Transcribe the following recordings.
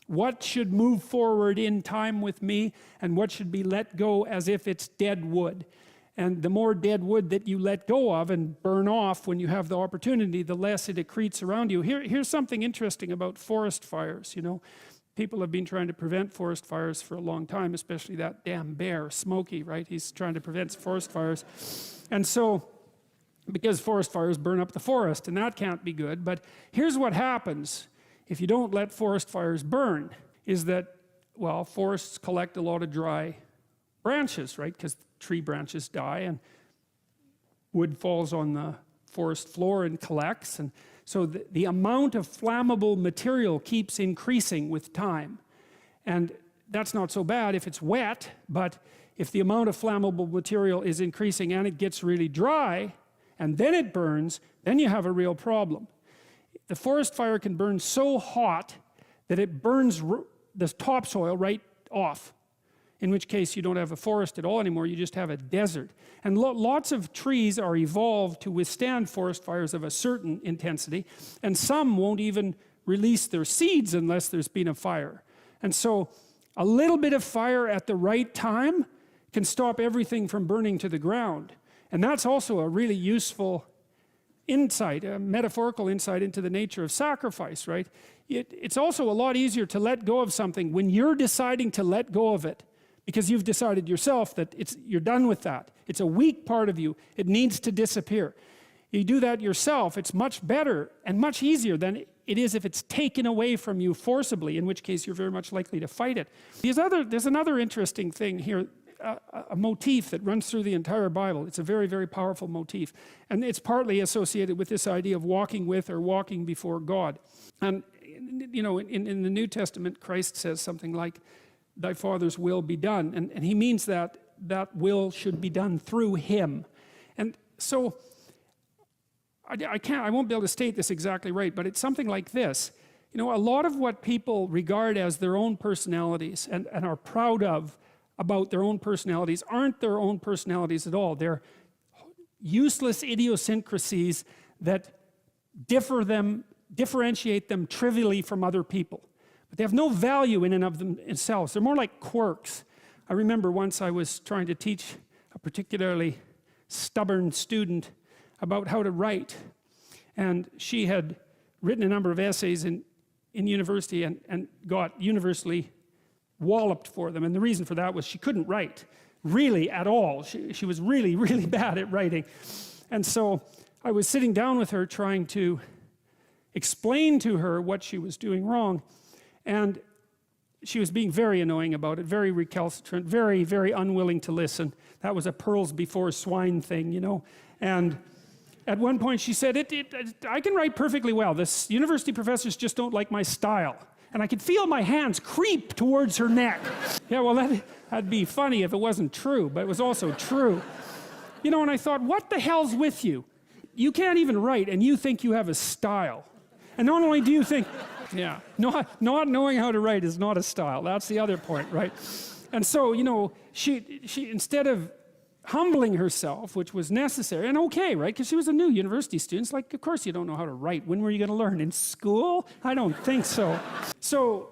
What should move forward in time with me, and what should be let go as if it's dead wood. And the more dead wood that you let go of and burn off when you have the opportunity, the less it accretes around you. Here's something interesting about forest fires. You know, people have been trying to prevent forest fires for a long time, especially that damn bear, Smokey, right? He's trying to prevent forest fires. And so, because forest fires burn up the forest, and that can't be good. But here's what happens if you don't let forest fires burn, is that, well, forests collect a lot of dry branches, right? Because tree branches die and wood falls on the forest floor and collects. And so the amount of flammable material keeps increasing with time. And that's not so bad if it's wet, but if the amount of flammable material is increasing and it gets really dry, and then it burns, then you have a real problem. The forest fire can burn so hot that it burns the topsoil right off. In which case you don't have a forest at all anymore, you just have a desert. And lots of trees are evolved to withstand forest fires of a certain intensity, and some won't even release their seeds unless there's been a fire. And so a little bit of fire at the right time can stop everything from burning to the ground. And that's also a really useful insight, a metaphorical insight into the nature of sacrifice, right? It's also a lot easier to let go of something when you're deciding to let go of it, because you've decided yourself that you're done with that. It's a weak part of you. It needs to disappear. You do that yourself, it's much better and much easier than it is if it's taken away from you forcibly, in which case you're very much likely to fight it. There's another interesting thing here, a motif that runs through the entire Bible. It's a very, very powerful motif. And it's partly associated with this idea of walking with or walking before God. And, you know, in the New Testament, Christ says something like, thy Father's will be done. And he means that that will should be done through him. And so, I won't be able to state this exactly right, but it's something like this. You know, a lot of what people regard as their own personalities and are proud of about their own personalities aren't their own personalities at all. They're useless idiosyncrasies that differentiate them trivially from other people. But they have no value in and of themselves. They're more like quirks. I remember once I was trying to teach a particularly stubborn student about how to write. And she had written a number of essays in university and got universally walloped for them. And the reason for that was she couldn't write, really at all. She was really, really bad at writing. And so I was sitting down with her trying to explain to her what she was doing wrong. And she was being very annoying about it, very recalcitrant, very, very unwilling to listen. That was a pearls before swine thing, you know. And at one point she said, I can write perfectly well. This university professors just don't like my style. And I could feel my hands creep towards her neck. Yeah, well, that'd be funny if it wasn't true, but it was also true. You know, and I thought, what the hell's with you? You can't even write, and you think you have a style. And not only do you think, yeah, not knowing how to write is not a style. That's the other point, right? And so, you know, she instead of humbling herself, which was necessary, and okay, right? Because she was a new university student. It's like, of course you don't know how to write. When were you going to learn? In school? I don't think so. So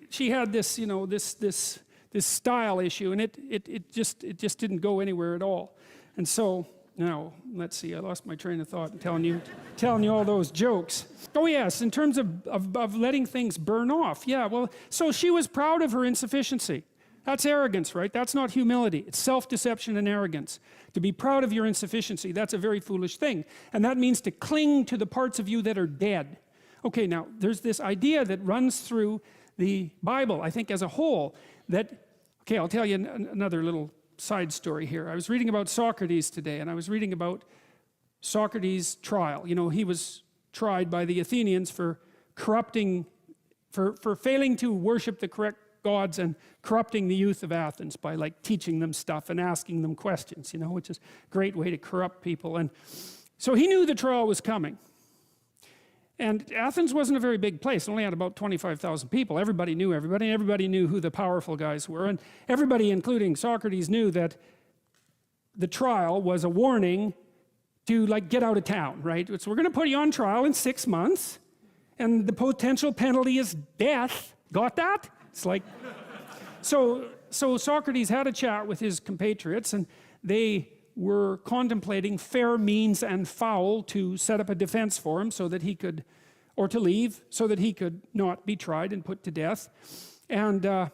she had this, you know, this style issue, and it just didn't go anywhere at all. And so, now, let's see, I lost my train of thought telling you all those jokes. Oh yes, in terms of letting things burn off. Yeah, well, so she was proud of her insufficiency. That's arrogance, right? That's not humility. It's self-deception and arrogance. To be proud of your insufficiency, that's a very foolish thing. And that means to cling to the parts of you that are dead. Okay, now, there's this idea that runs through the Bible, I think as a whole, that, okay, I'll tell you another little side story here. I was reading about Socrates today, and I was reading about Socrates' trial. You know, he was tried by the Athenians for corrupting, for failing to worship the correct gods and corrupting the youth of Athens by like teaching them stuff and asking them questions, you know, which is a great way to corrupt people. And so he knew the trial was coming. And Athens wasn't a very big place. It only had about 25,000 people. Everybody knew everybody. Everybody knew who the powerful guys were. And everybody, including Socrates, knew that the trial was a warning to like get out of town, right? So we're going to put you on trial in 6 months. And the potential penalty is death. Got that? It's like, so Socrates had a chat with his compatriots, and they were contemplating fair means and foul to set up a defense for him so that he could, or to leave, so that he could not be tried and put to death. And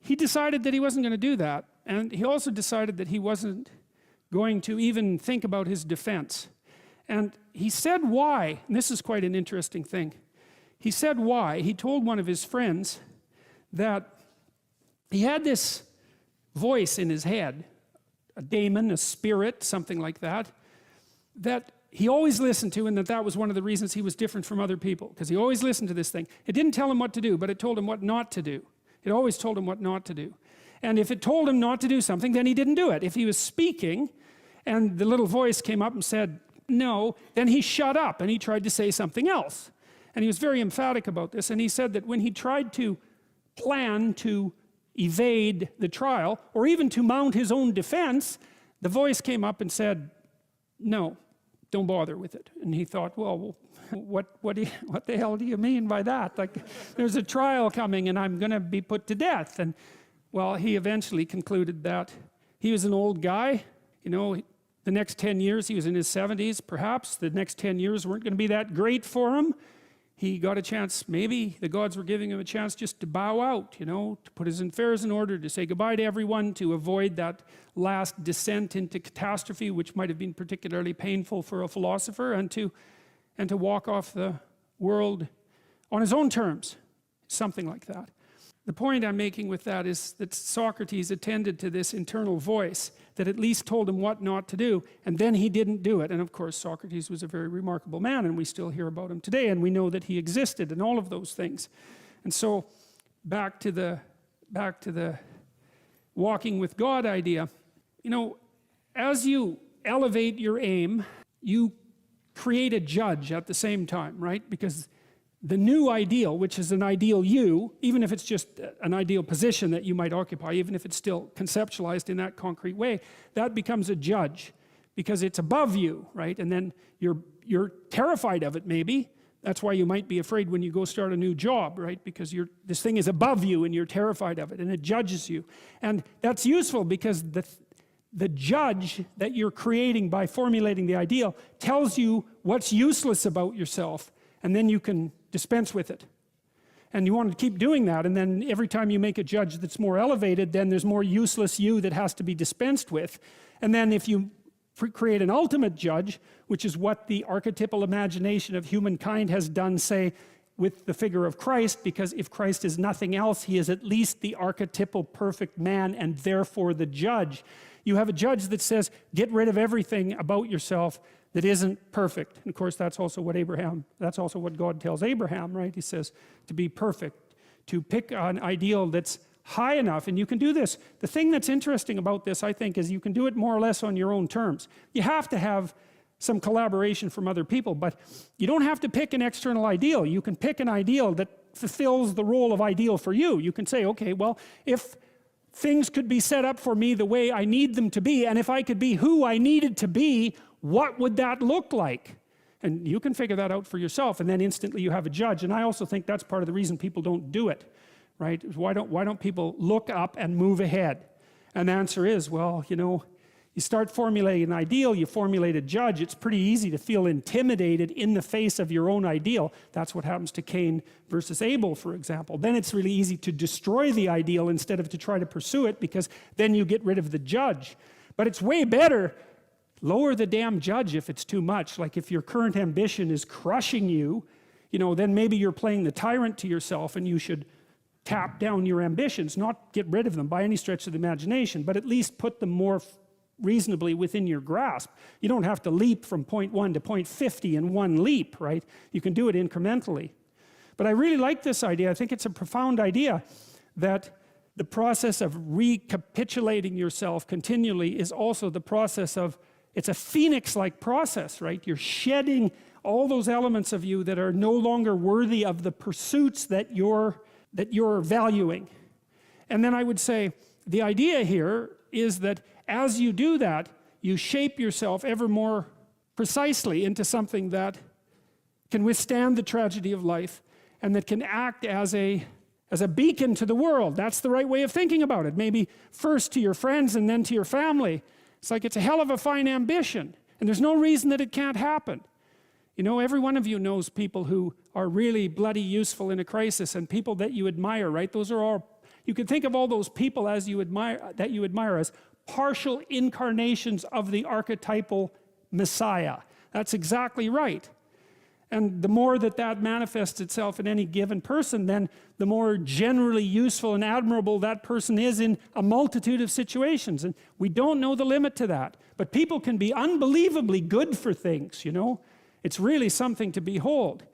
he decided that he wasn't going to do that. And he also decided that he wasn't going to even think about his defense. And he said why, and this is quite an interesting thing. He said why. He told one of his friends that he had this voice in his head, a daemon, a spirit, something like that, that he always listened to, and that was one of the reasons he was different from other people, because he always listened to this thing. It didn't tell him what to do, but it told him what not to do. It always told him what not to do. And if it told him not to do something, then he didn't do it. If he was speaking and the little voice came up and said no, then he shut up and he tried to say something else. And he was very emphatic about this. And he said that when he tried to plan to evade the trial, or even to mount his own defense, the voice came up and said, no, don't bother with it. And he thought, well, what the hell do you mean by that? Like, there's a trial coming and I'm going to be put to death. And well, he eventually concluded that he was an old guy. You know, the next 10 years, he was in his 70s, perhaps. The next 10 years weren't going to be that great for him. He got a chance, maybe the gods were giving him a chance just to bow out, you know, to put his affairs in order, to say goodbye to everyone, to avoid that last descent into catastrophe, which might have been particularly painful for a philosopher, and to walk off the world on his own terms, something like that. The point I'm making with that is that Socrates attended to this internal voice that at least told him what not to do, and then he didn't do it. And of course, Socrates was a very remarkable man, and we still hear about him today, and we know that he existed and all of those things. And so, back to the walking with God idea, you know, as you elevate your aim, you create a judge at the same time, right? Because the new ideal, which is an ideal you, even if it's just an ideal position that you might occupy, even if it's still conceptualized in that concrete way, that becomes a judge because it's above you, right? And then you're terrified of it, maybe. That's why you might be afraid when you go start a new job, right? Because this thing is above you and you're terrified of it and it judges you. And that's useful because the judge that you're creating by formulating the ideal tells you what's useless about yourself, and then you can dispense with it. And you want to keep doing that, and then every time you make a judge that's more elevated, then there's more useless you that has to be dispensed with. And then if you create an ultimate judge, which is what the archetypal imagination of humankind has done, say, with the figure of Christ, because if Christ is nothing else, he is at least the archetypal perfect man and therefore the judge. You have a judge that says, get rid of everything about yourself that isn't perfect. And of course, that's also what God tells Abraham, right? He says to be perfect, to pick an ideal that's high enough, and you can do this. The thing that's interesting about this, I think, is you can do it more or less on your own terms. You have to have some collaboration from other people, but you don't have to pick an external ideal. You can pick an ideal that fulfills the role of ideal for you. You can say, okay, well, if things could be set up for me the way I need them to be, and if I could be who I needed to be, what would that look like? And you can figure that out for yourself, and then instantly you have a judge. And I also think that's part of the reason people don't do it, right? Why don't people look up and move ahead? And the answer is, well, you know, you start formulating an ideal, you formulate a judge, it's pretty easy to feel intimidated in the face of your own ideal. That's what happens to Cain versus Abel, for example. Then it's really easy to destroy the ideal instead of to try to pursue it, because then you get rid of the judge. But it's way better, lower the damn judge if it's too much. Like if your current ambition is crushing you, you know, then maybe you're playing the tyrant to yourself, and you should tap down your ambitions, not get rid of them by any stretch of the imagination, but at least put them more reasonably within your grasp. You don't have to leap from point 1 to point 50 in one leap, right? You can do it incrementally. But I really like this idea. I think it's a profound idea that the process of recapitulating yourself continually is also the process of, it's a phoenix-like process, right? You're shedding all those elements of you that are no longer worthy of the pursuits that you're valuing. And then I would say the idea here is that as you do that, you shape yourself ever more precisely into something that can withstand the tragedy of life and that can act as a beacon to the world. That's the right way of thinking about it. Maybe first to your friends and then to your family. It's like it's a hell of a fine ambition, and there's no reason that it can't happen. You know, every one of you knows people who are really bloody useful in a crisis, and people that you admire, right? Those are all, you can think of all those people as you admire, that you admire as partial incarnations of the archetypal Messiah. That's exactly right. And the more that that manifests itself in any given person, then the more generally useful and admirable that person is in a multitude of situations. And we don't know the limit to that. But people can be unbelievably good for things, you know. It's really something to behold.